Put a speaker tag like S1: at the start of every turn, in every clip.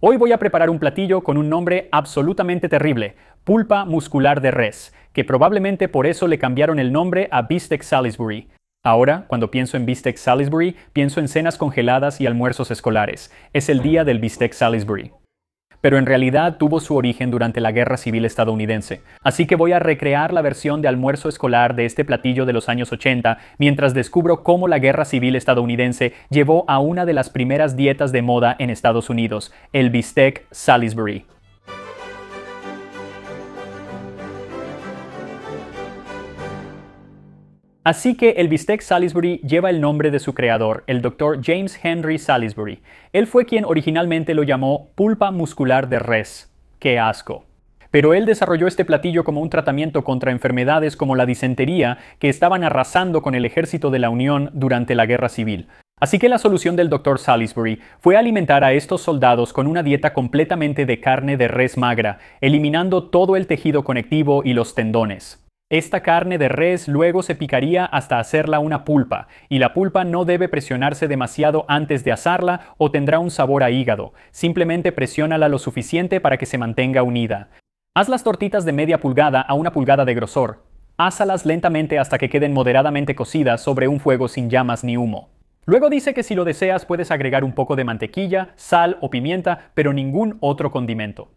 S1: Hoy voy a preparar un platillo con un nombre absolutamente terrible, pulpa muscular de res, que probablemente por eso le cambiaron el nombre a Bistec Salisbury. Ahora, cuando pienso en Bistec Salisbury, pienso en cenas congeladas y almuerzos escolares. Es el día del Bistec Salisbury. Pero en realidad tuvo su origen durante la Guerra Civil estadounidense. Así que voy a recrear la versión de almuerzo escolar de este platillo de los años 80, mientras descubro cómo la Guerra Civil estadounidense llevó a una de las primeras dietas de moda en Estados Unidos, el Bistec Salisbury. Así que el Bistec Salisbury lleva el nombre de su creador, el Dr. James Henry Salisbury. Él fue quien originalmente lo llamó pulpa muscular de res. ¡Qué asco! Pero él desarrolló este platillo como un tratamiento contra enfermedades como la disentería que estaban arrasando con el ejército de la Unión durante la Guerra Civil. Así que la solución del Dr. Salisbury fue alimentar a estos soldados con una dieta completamente de carne de res magra, eliminando todo el tejido conectivo y los tendones. Esta carne de res luego se picaría hasta hacerla una pulpa, y la pulpa no debe presionarse demasiado antes de asarla o tendrá un sabor a hígado. Simplemente presiónala lo suficiente para que se mantenga unida. Haz las tortitas de media pulgada a 1 pulgada de grosor. Ásalas lentamente hasta que queden moderadamente cocidas sobre un fuego sin llamas ni humo. Luego dice que si lo deseas puedes agregar un poco de mantequilla, sal o pimienta, pero ningún otro condimento.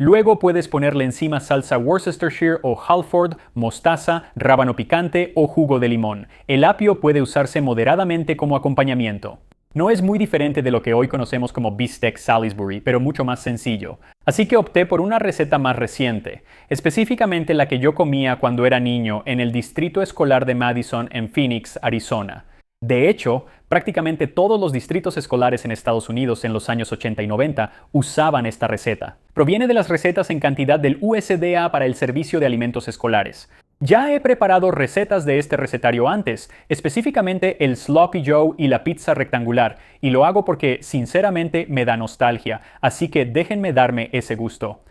S1: Luego puedes ponerle encima salsa Worcestershire o Halford, mostaza, rábano picante o jugo de limón. El apio puede usarse moderadamente como acompañamiento. No es muy diferente de lo que hoy conocemos como Bistec Salisbury, pero mucho más sencillo. Así que opté por una receta más reciente, específicamente la que yo comía cuando era niño en el distrito escolar de Madison en Phoenix, Arizona. De hecho, prácticamente todos los distritos escolares en Estados Unidos en los años 80 y 90 usaban esta receta. Proviene de las recetas en cantidad del USDA para el Servicio de Alimentos Escolares. Ya he preparado recetas de este recetario antes, específicamente el Sloppy Joe y la pizza rectangular, y lo hago porque sinceramente me da nostalgia, así que déjenme darme ese gusto.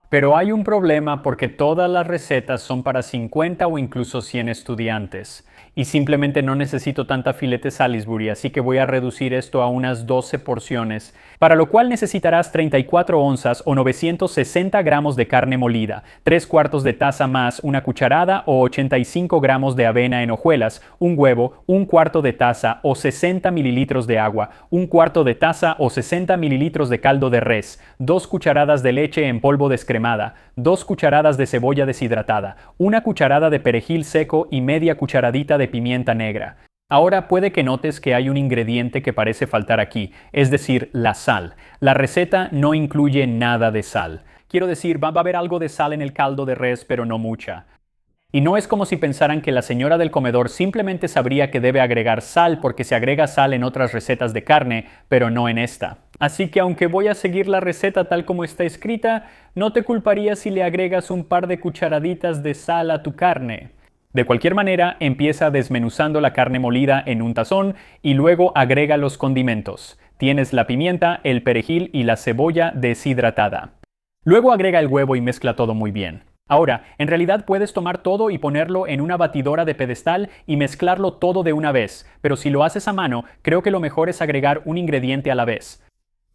S1: Pero hay un problema porque todas las recetas son para 50 o incluso 100 estudiantes. Y simplemente no necesito tanta filete Salisbury, así que voy a reducir esto a unas 12 porciones, para lo cual necesitarás 34 onzas o 960 gramos de carne molida, 3/4 de taza más una cucharada o 85 gramos de avena en hojuelas, un huevo, 1/4 de taza o 60 mililitros de agua, 1/4 de taza o 60 mililitros de caldo de res, 2 cucharadas de leche en polvo descremada, 2 cucharadas de cebolla deshidratada, 1 cucharada de perejil seco y media cucharadita de pimienta negra. Ahora puede que notes que hay un ingrediente que parece faltar aquí, es decir, la sal. La receta no incluye nada de sal. Quiero decir, va a haber algo de sal en el caldo de res, pero no mucha. Y no es como si pensaran que la señora del comedor simplemente sabría que debe agregar sal porque se agrega sal en otras recetas de carne, pero no en esta. Así que aunque voy a seguir la receta tal como está escrita, no te culparía si le agregas un par de cucharaditas de sal a tu carne. De cualquier manera, empieza desmenuzando la carne molida en un tazón y luego agrega los condimentos. Tienes la pimienta, el perejil y la cebolla deshidratada. Luego agrega el huevo y mezcla todo muy bien. Ahora, en realidad puedes tomar todo y ponerlo en una batidora de pedestal y mezclarlo todo de una vez, pero si lo haces a mano, creo que lo mejor es agregar un ingrediente a la vez.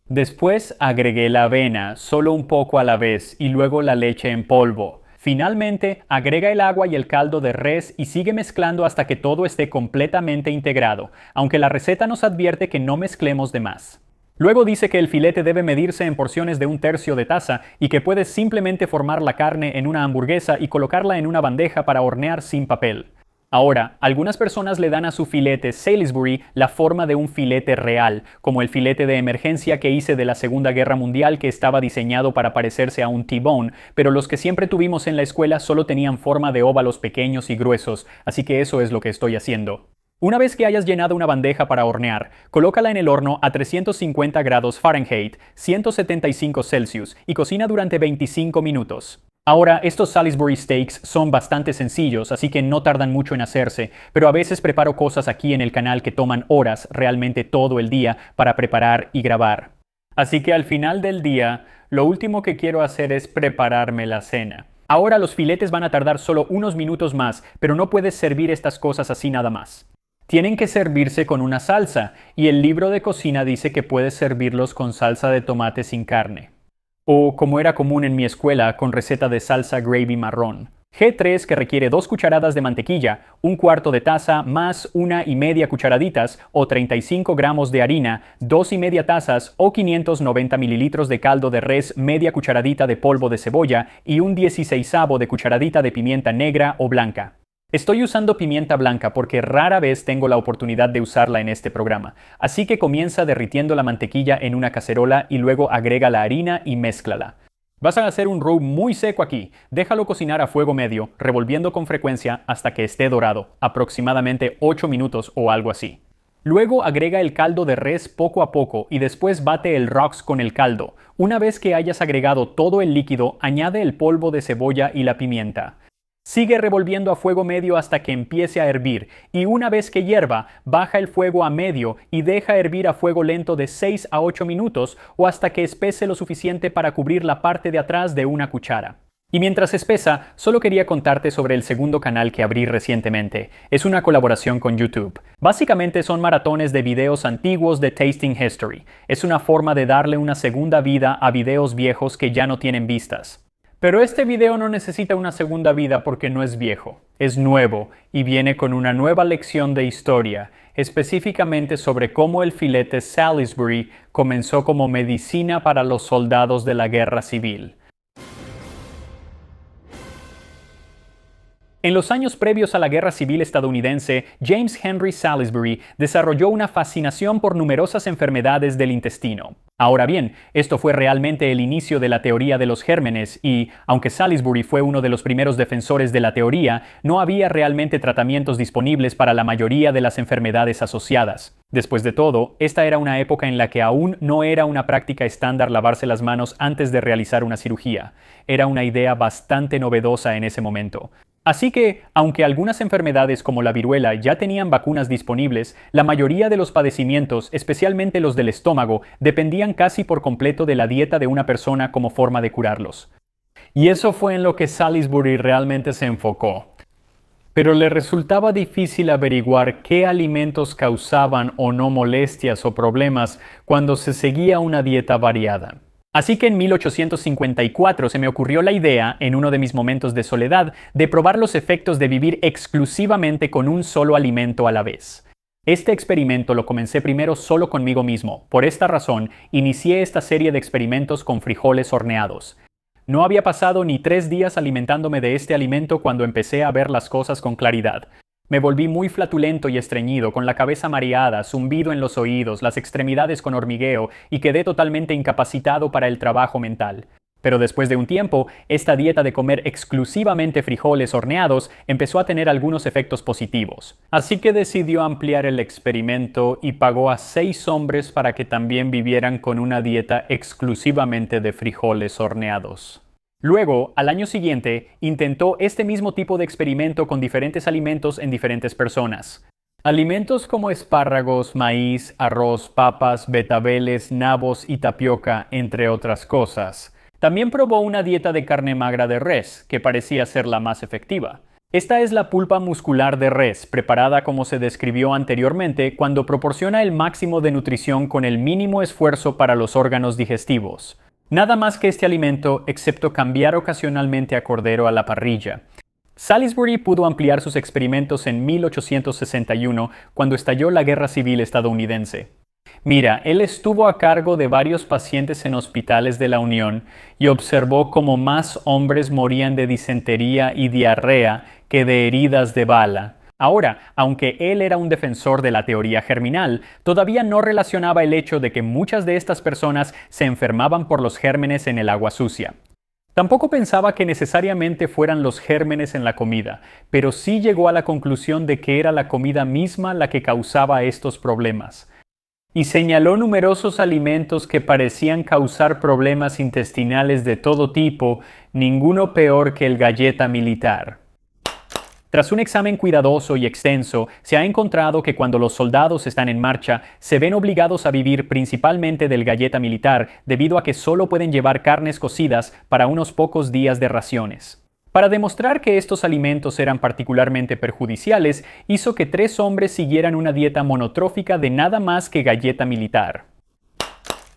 S1: Después agregué la avena, solo un poco a la vez, y luego la leche en polvo. Finalmente, agrega el agua y el caldo de res y sigue mezclando hasta que todo esté completamente integrado, aunque la receta nos advierte que no mezclemos de más. Luego dice que el filete debe medirse en porciones de 1/3 de taza y que puedes simplemente formar la carne en una hamburguesa y colocarla en una bandeja para hornear sin papel. Ahora, algunas personas le dan a su filete Salisbury la forma de un filete real, como el filete de emergencia que hice de la Segunda Guerra Mundial que estaba diseñado para parecerse a un T-bone, pero los que siempre tuvimos en la escuela solo tenían forma de óvalos pequeños y gruesos, así que eso es lo que estoy haciendo. Una vez que hayas llenado una bandeja para hornear, colócala en el horno a 350 grados Fahrenheit, 175 Celsius y cocina durante 25 minutos. Ahora, estos Salisbury Steaks son bastante sencillos, así que no tardan mucho en hacerse, pero a veces preparo cosas aquí en el canal que toman horas, realmente todo el día, para preparar y grabar. Así que al final del día, lo último que quiero hacer es prepararme la cena. Ahora los filetes van a tardar solo unos minutos más, pero no puedes servir estas cosas así nada más. Tienen que servirse con una salsa, y el libro de cocina dice que puedes servirlos con salsa de tomate sin carne. O, como era común en mi escuela, con receta de salsa gravy marrón. G3, que requiere 2 cucharadas de mantequilla, 1/4 de taza más 1,5 cucharaditas o 35 gramos de harina, 2,5 tazas o 590 mililitros de caldo de res, media cucharadita de polvo de cebolla y un 16avo de cucharadita de pimienta negra o blanca. Estoy usando pimienta blanca porque rara vez tengo la oportunidad de usarla en este programa, así que comienza derritiendo la mantequilla en una cacerola y luego agrega la harina y mézclala. Vas a hacer un roux muy seco aquí. Déjalo cocinar a fuego medio, revolviendo con frecuencia hasta que esté dorado, aproximadamente 8 minutos o algo así. Luego agrega el caldo de res poco a poco y después bate el rocks con el caldo. Una vez que hayas agregado todo el líquido, añade el polvo de cebolla y la pimienta. Sigue revolviendo a fuego medio hasta que empiece a hervir y una vez que hierva, baja el fuego a medio y deja hervir a fuego lento de 6 a 8 minutos o hasta que espese lo suficiente para cubrir la parte de atrás de una cuchara. Y mientras espesa, solo quería contarte sobre el segundo canal que abrí recientemente. Es una colaboración con YouTube. Básicamente son maratones de videos antiguos de Tasting History. Es una forma de darle una segunda vida a videos viejos que ya no tienen vistas. Pero este video no necesita una segunda vida porque no es viejo, es nuevo y viene con una nueva lección de historia, específicamente sobre cómo el filete Salisbury comenzó como medicina para los soldados de la Guerra Civil. En los años previos a la Guerra Civil estadounidense, James Henry Salisbury desarrolló una fascinación por numerosas enfermedades del intestino. Ahora bien, esto fue realmente el inicio de la teoría de los gérmenes y, aunque Salisbury fue uno de los primeros defensores de la teoría, no había realmente tratamientos disponibles para la mayoría de las enfermedades asociadas. Después de todo, esta era una época en la que aún no era una práctica estándar lavarse las manos antes de realizar una cirugía. Era una idea bastante novedosa en ese momento. Así que, aunque algunas enfermedades como la viruela ya tenían vacunas disponibles, la mayoría de los padecimientos, especialmente los del estómago, dependían casi por completo de la dieta de una persona como forma de curarlos. Y eso fue en lo que Salisbury realmente se enfocó. Pero le resultaba difícil averiguar qué alimentos causaban o no molestias o problemas cuando se seguía una dieta variada. Así que en 1854 se me ocurrió la idea, en uno de mis momentos de soledad, de probar los efectos de vivir exclusivamente con un solo alimento a la vez. Este experimento lo comencé primero solo conmigo mismo. Por esta razón, inicié esta serie de experimentos con frijoles horneados. No había pasado ni 3 días alimentándome de este alimento cuando empecé a ver las cosas con claridad. Me volví muy flatulento y estreñido, con la cabeza mareada, zumbido en los oídos, las extremidades con hormigueo y quedé totalmente incapacitado para el trabajo mental. Pero después de un tiempo, esta dieta de comer exclusivamente frijoles horneados empezó a tener algunos efectos positivos. Así que decidió ampliar el experimento y pagó a 6 hombres para que también vivieran con una dieta exclusivamente de frijoles horneados. Luego, al año siguiente, intentó este mismo tipo de experimento con diferentes alimentos en diferentes personas. Alimentos como espárragos, maíz, arroz, papas, betabeles, nabos y tapioca, entre otras cosas. También probó una dieta de carne magra de res, que parecía ser la más efectiva. Esta es la pulpa muscular de res, preparada como se describió anteriormente, cuando proporciona el máximo de nutrición con el mínimo esfuerzo para los órganos digestivos. Nada más que este alimento, excepto cambiar ocasionalmente a cordero a la parrilla. Salisbury pudo ampliar sus experimentos en 1861, cuando estalló la Guerra Civil estadounidense. Mira, él estuvo a cargo de varios pacientes en hospitales de la Unión y observó cómo más hombres morían de disentería y diarrea que de heridas de bala. Ahora, aunque él era un defensor de la teoría germinal, todavía no relacionaba el hecho de que muchas de estas personas se enfermaban por los gérmenes en el agua sucia. Tampoco pensaba que necesariamente fueran los gérmenes en la comida, pero sí llegó a la conclusión de que era la comida misma la que causaba estos problemas. Y señaló numerosos alimentos que parecían causar problemas intestinales de todo tipo, ninguno peor que el galleta militar. Tras un examen cuidadoso y extenso, se ha encontrado que cuando los soldados están en marcha, se ven obligados a vivir principalmente del galleta militar debido a que solo pueden llevar carnes cocidas para unos pocos días de raciones. Para demostrar que estos alimentos eran particularmente perjudiciales, hizo que 3 hombres siguieran una dieta monotrófica de nada más que galleta militar.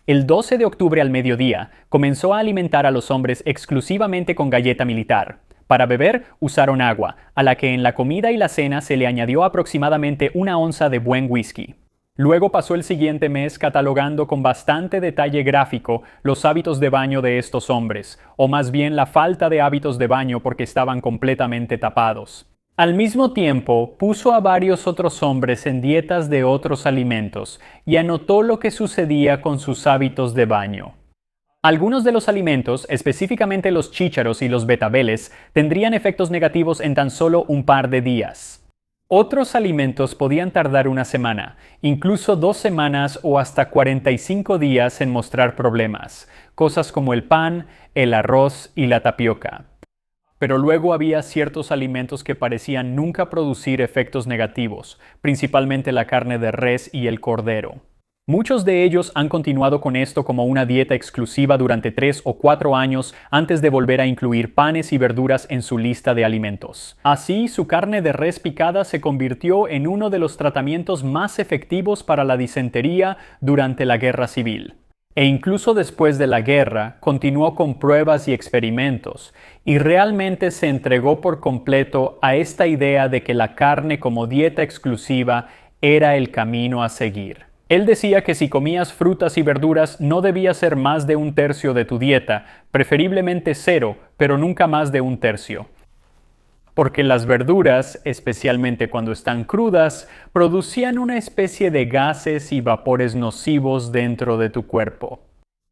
S1: El 12 de octubre al mediodía, comenzó a alimentar a los hombres exclusivamente con galleta militar. Para beber, usaron agua, a la que en la comida y la cena se le añadió aproximadamente 1 onza de buen whisky. Luego pasó el siguiente mes catalogando con bastante detalle gráfico los hábitos de baño de estos hombres, o más bien la falta de hábitos de baño porque estaban completamente tapados. Al mismo tiempo, puso a varios otros hombres en dietas de otros alimentos y anotó lo que sucedía con sus hábitos de baño. Algunos de los alimentos, específicamente los chícharos y los betabeles, tendrían efectos negativos en tan solo un par de días. Otros alimentos podían tardar una semana, incluso 2 semanas o hasta 45 días en mostrar problemas, cosas como el pan, el arroz y la tapioca. Pero luego había ciertos alimentos que parecían nunca producir efectos negativos, principalmente la carne de res y el cordero. Muchos de ellos han continuado con esto como una dieta exclusiva durante 3 o 4 años antes de volver a incluir panes y verduras en su lista de alimentos. Así, su carne de res picada se convirtió en uno de los tratamientos más efectivos para la disentería durante la Guerra Civil. E incluso después de la guerra, continuó con pruebas y experimentos, y realmente se entregó por completo a esta idea de que la carne como dieta exclusiva era el camino a seguir. Él decía que si comías frutas y verduras no debía ser más de 1/3 de tu dieta, preferiblemente 0, pero nunca más de 1/3. Porque las verduras, especialmente cuando están crudas, producían una especie de gases y vapores nocivos dentro de tu cuerpo.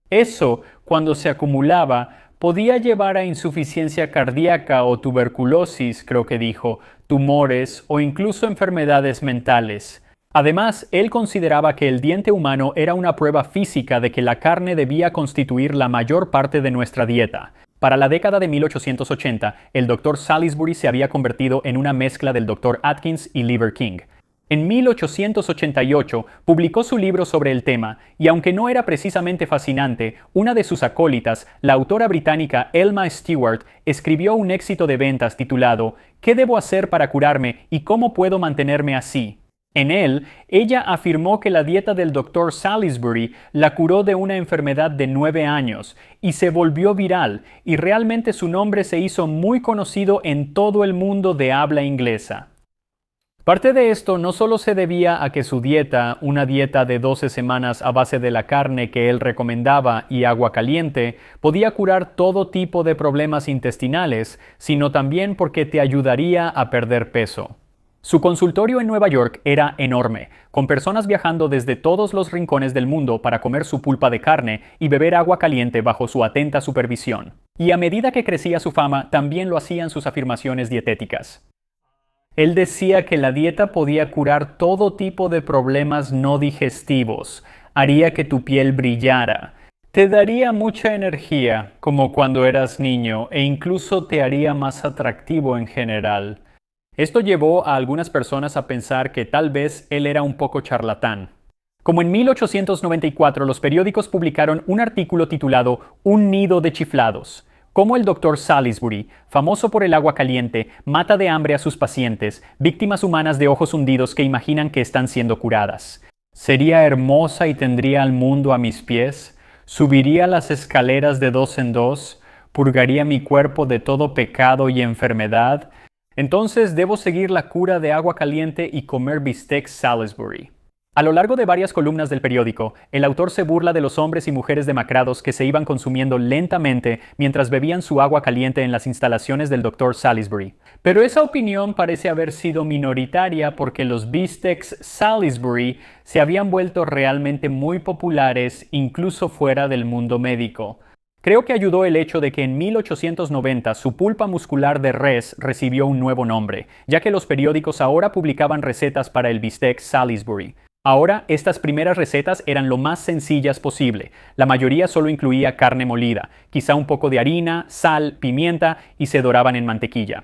S1: Eso, cuando se acumulaba, podía llevar a insuficiencia cardíaca o tuberculosis, creo que dijo, tumores o incluso enfermedades mentales. Además, él consideraba que el diente humano era una prueba física de que la carne debía constituir la mayor parte de nuestra dieta. Para la década de 1880, el Dr. Salisbury se había convertido en una mezcla del Dr. Atkins y Liver King. En 1888 publicó su libro sobre el tema, y aunque no era precisamente fascinante, una de sus acólitas, la autora británica Elma Stewart, escribió un éxito de ventas titulado ¿Qué debo hacer para curarme y cómo puedo mantenerme así? En él, ella afirmó que la dieta del Dr. Salisbury la curó de una enfermedad de 9 años y se volvió viral, y realmente su nombre se hizo muy conocido en todo el mundo de habla inglesa. Parte de esto no solo se debía a que su dieta, una dieta de 12 semanas a base de la carne que él recomendaba y agua caliente, podía curar todo tipo de problemas intestinales, sino también porque te ayudaría a perder peso. Su consultorio en Nueva York era enorme, con personas viajando desde todos los rincones del mundo para comer su pulpa de carne y beber agua caliente bajo su atenta supervisión. Y a medida que crecía su fama, también lo hacían sus afirmaciones dietéticas. Él decía que la dieta podía curar todo tipo de problemas no digestivos, haría que tu piel brillara, te daría mucha energía, como cuando eras niño, e incluso te haría más atractivo en general. Esto llevó a algunas personas a pensar que tal vez él era un poco charlatán. Como en 1894 los periódicos publicaron un artículo titulado Un nido de chiflados, cómo el Dr. Salisbury, famoso por el agua caliente, mata de hambre a sus pacientes, víctimas humanas de ojos hundidos que imaginan que están siendo curadas. Sería hermosa y tendría al mundo a mis pies, subiría las escaleras de 2 en 2, purgaría mi cuerpo de todo pecado y enfermedad. Entonces debo seguir la cura de agua caliente y comer bistec Salisbury. A lo largo de varias columnas del periódico, el autor se burla de los hombres y mujeres demacrados que se iban consumiendo lentamente mientras bebían su agua caliente en las instalaciones del Dr. Salisbury. Pero esa opinión parece haber sido minoritaria porque los bistecs Salisbury se habían vuelto realmente muy populares incluso fuera del mundo médico. Creo que ayudó el hecho de que en 1890 su pulpa muscular de res recibió un nuevo nombre, ya que los periódicos ahora publicaban recetas para el bistec Salisbury. Ahora, estas primeras recetas eran lo más sencillas posible. La mayoría solo incluía carne molida, quizá un poco de harina, sal, pimienta y se doraban en mantequilla.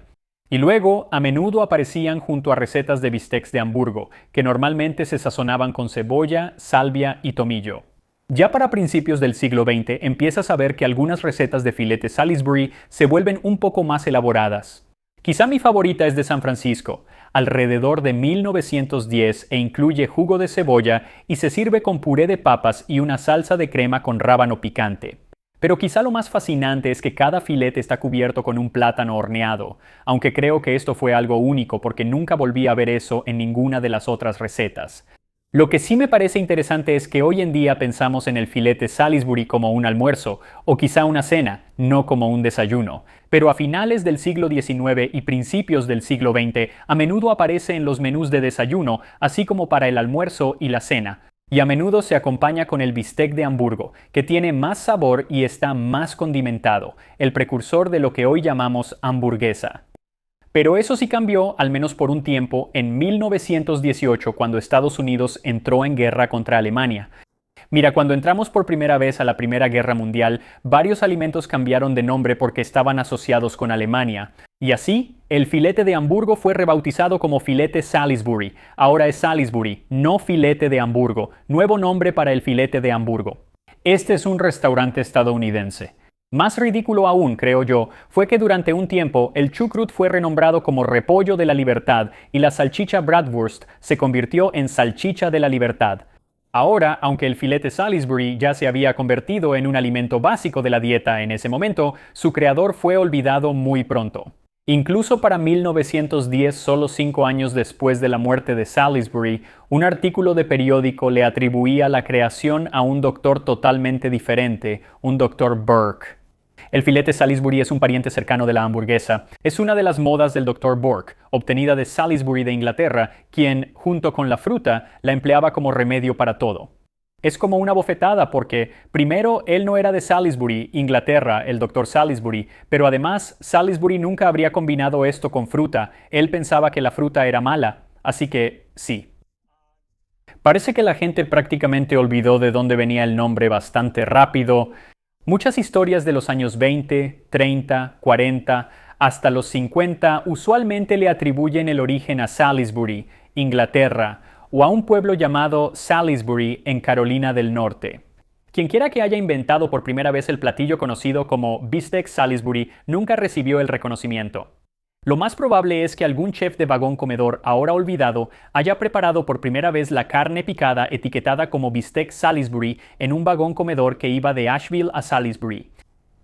S1: Y luego, a menudo aparecían junto a recetas de bistecs de Hamburgo, que normalmente se sazonaban con cebolla, salvia y tomillo. Ya para principios del siglo XX empiezas a ver que algunas recetas de filete Salisbury se vuelven un poco más elaboradas. Quizá mi favorita es de San Francisco, alrededor de 1910 e incluye jugo de cebolla y se sirve con puré de papas y una salsa de crema con rábano picante. Pero quizá lo más fascinante es que cada filete está cubierto con un plátano horneado, aunque creo que esto fue algo único porque nunca volví a ver eso en ninguna de las otras recetas. Lo que sí me parece interesante es que hoy en día pensamos en el filete Salisbury como un almuerzo, o quizá una cena, no como un desayuno. Pero a finales del siglo XIX y principios del siglo XX a menudo aparece en los menús de desayuno, así como para el almuerzo y la cena. Y a menudo se acompaña con el bistec de Hamburgo, que tiene más sabor y está más condimentado, el precursor de lo que hoy llamamos hamburguesa. Pero eso sí cambió, al menos por un tiempo, en 1918, cuando Estados Unidos entró en guerra contra Alemania. Mira, cuando entramos por primera vez a la Primera Guerra Mundial, varios alimentos cambiaron de nombre porque estaban asociados con Alemania. Y así, el filete de Hamburgo fue rebautizado como filete Salisbury. Ahora es Salisbury, no filete de Hamburgo, nuevo nombre para el filete de Hamburgo. Este es un restaurante estadounidense. Más ridículo aún, creo yo, fue que durante un tiempo el chucrut fue renombrado como Repollo de la Libertad y la salchicha Bratwurst se convirtió en Salchicha de la Libertad. Ahora, aunque el filete Salisbury ya se había convertido en un alimento básico de la dieta en ese momento, su creador fue olvidado muy pronto. Incluso para 1910, solo 5 años después de la muerte de Salisbury, un artículo de periódico le atribuía la creación a un doctor totalmente diferente, un doctor Burke. El filete Salisbury es un pariente cercano de la hamburguesa. Es una de las modas del Dr. Burke, obtenida de Salisbury de Inglaterra, quien, junto con la fruta, la empleaba como remedio para todo. Es como una bofetada porque, primero, él no era de Salisbury, Inglaterra, el Dr. Salisbury, pero además, Salisbury nunca habría combinado esto con fruta. Él pensaba que la fruta era mala, así que sí. Parece que la gente prácticamente olvidó de dónde venía el nombre bastante rápido. Muchas historias de los años 20, 30, 40, hasta los 50 usualmente le atribuyen el origen a Salisbury, Inglaterra, o a un pueblo llamado Salisbury en Carolina del Norte. Quienquiera que haya inventado por primera vez el platillo conocido como bistec Salisbury nunca recibió el reconocimiento. Lo más probable es que algún chef de vagón comedor ahora olvidado haya preparado por primera vez la carne picada etiquetada como bistec Salisbury en un vagón comedor que iba de Asheville a Salisbury.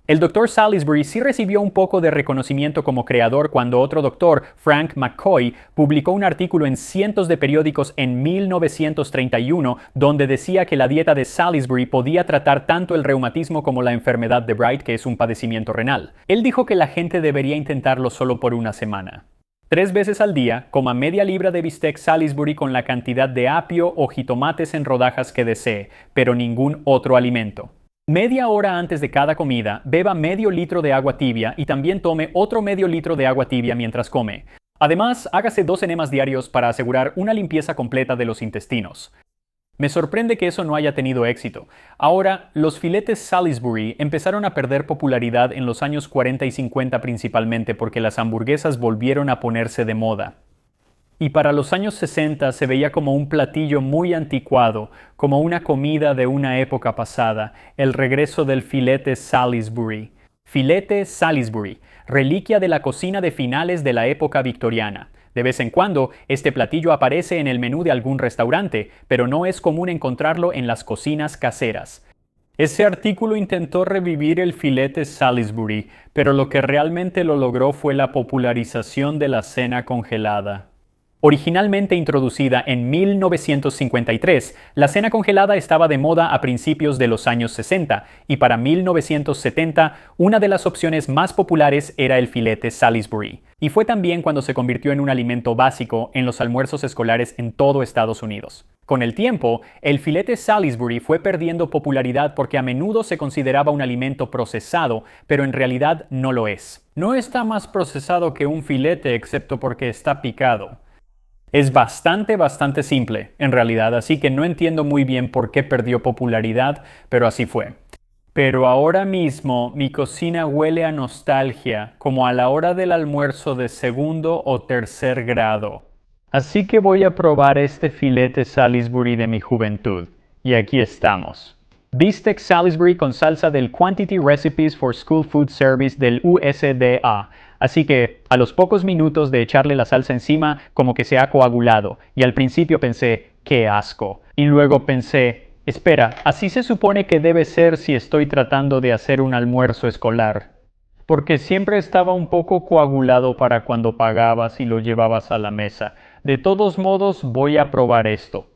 S1: El Dr. Salisbury sí recibió un poco de reconocimiento como creador cuando otro doctor, Frank McCoy, publicó un artículo en cientos de periódicos en 1931 donde decía que la dieta de Salisbury podía tratar tanto el reumatismo como la enfermedad de Bright, que es un padecimiento renal. Él dijo que la gente debería intentarlo solo por una semana. 3 veces al día, coma media libra de bistec Salisbury con la cantidad de apio o jitomates en rodajas que desee, pero ningún otro alimento. Media hora antes de cada comida, beba medio litro de agua tibia y también tome otro medio litro de agua tibia mientras come. Además, hágase 2 enemas diarios para asegurar una limpieza completa de los intestinos. Me sorprende que eso no haya tenido éxito. Ahora, los filetes Salisbury empezaron a perder popularidad en los años 40 y 50 principalmente porque las hamburguesas volvieron a ponerse de moda. Y para los años 60 se veía como un platillo muy anticuado, como una comida de una época pasada, el regreso del filete Salisbury. Filete Salisbury, reliquia de la cocina de finales de la época victoriana. De vez en cuando, este platillo aparece en el menú de algún restaurante, pero no es común encontrarlo en las cocinas caseras. Ese artículo intentó revivir el filete Salisbury, pero lo que realmente lo logró fue la popularización de la cena congelada. Originalmente introducida en 1953, la cena congelada estaba de moda a principios de los años 60 y para 1970 una de las opciones más populares era el filete Salisbury. Y fue también cuando se convirtió en un alimento básico en los almuerzos escolares en todo Estados Unidos. Con el tiempo, el filete Salisbury fue perdiendo popularidad porque a menudo se consideraba un alimento procesado, pero en realidad no lo es. No está más procesado que un filete excepto porque está picado. Es bastante simple, en realidad, así que no entiendo muy bien por qué perdió popularidad, pero así fue. Pero ahora mismo mi cocina huele a nostalgia, como a la hora del almuerzo de 2º o 3er grado. Así que voy a probar este filete Salisbury de mi juventud. Y aquí estamos. Bistec Salisbury con salsa del Quantity Recipes for School Food Service del USDA. Así que, a los pocos minutos de echarle la salsa encima, como que se ha coagulado. Y al principio pensé, ¡qué asco! Y luego pensé, espera, así se supone que debe ser si estoy tratando de hacer un almuerzo escolar. Porque siempre estaba un poco coagulado para cuando pagabas y lo llevabas a la mesa. De todos modos, voy a probar esto.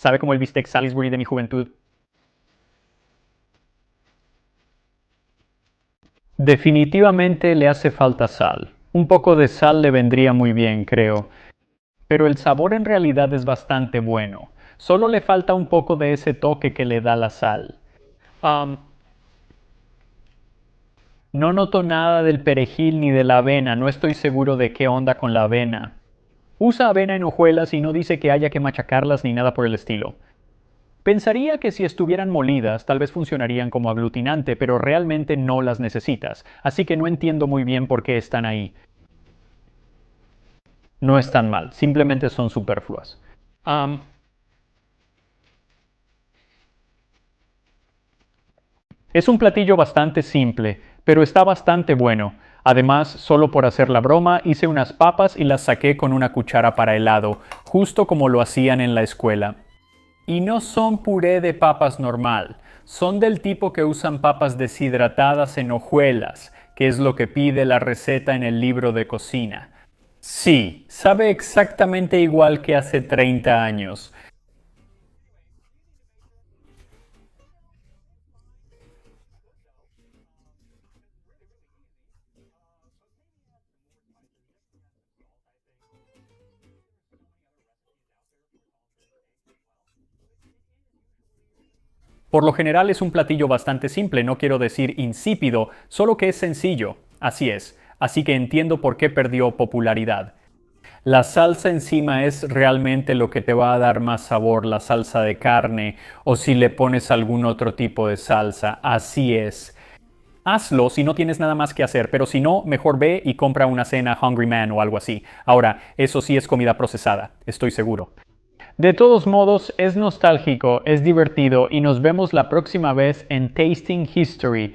S1: ¿Sabe como el bistec Salisbury de mi juventud? Definitivamente le hace falta sal. Un poco de sal le vendría muy bien, creo. Pero el sabor en realidad es bastante bueno. Solo le falta un poco de ese toque que le da la sal. Am, no noto nada del perejil ni de la avena, no estoy seguro de qué onda con la avena. Usa avena en hojuelas y no dice que haya que machacarlas ni nada por el estilo. Pensaría que si estuvieran molidas tal vez funcionarían como aglutinante, pero realmente no las necesitas, así que no entiendo muy bien por qué están ahí. No están mal, simplemente son superfluas. Am, es un platillo bastante simple, pero está bastante bueno. Además, solo por hacer la broma, hice unas papas y las saqué con una cuchara para helado, justo como lo hacían en la escuela. Y no son puré de papas normal, son del tipo que usan papas deshidratadas en hojuelas, que es lo que pide la receta en el libro de cocina. Sí, sabe exactamente igual que hace 30 años. Por lo general es un platillo bastante simple, no quiero decir insípido, solo que es sencillo. Así es, así que entiendo por qué perdió popularidad. La salsa encima es realmente lo que te va a dar más sabor, la salsa de carne o si le pones algún otro tipo de salsa. Así es. Hazlo si no tienes nada más que hacer, pero si no, mejor ve y compra una cena Hungry Man o algo así. Ahora, eso sí es comida procesada, estoy seguro. De todos modos, es nostálgico, es divertido y nos vemos la próxima vez en Tasting History.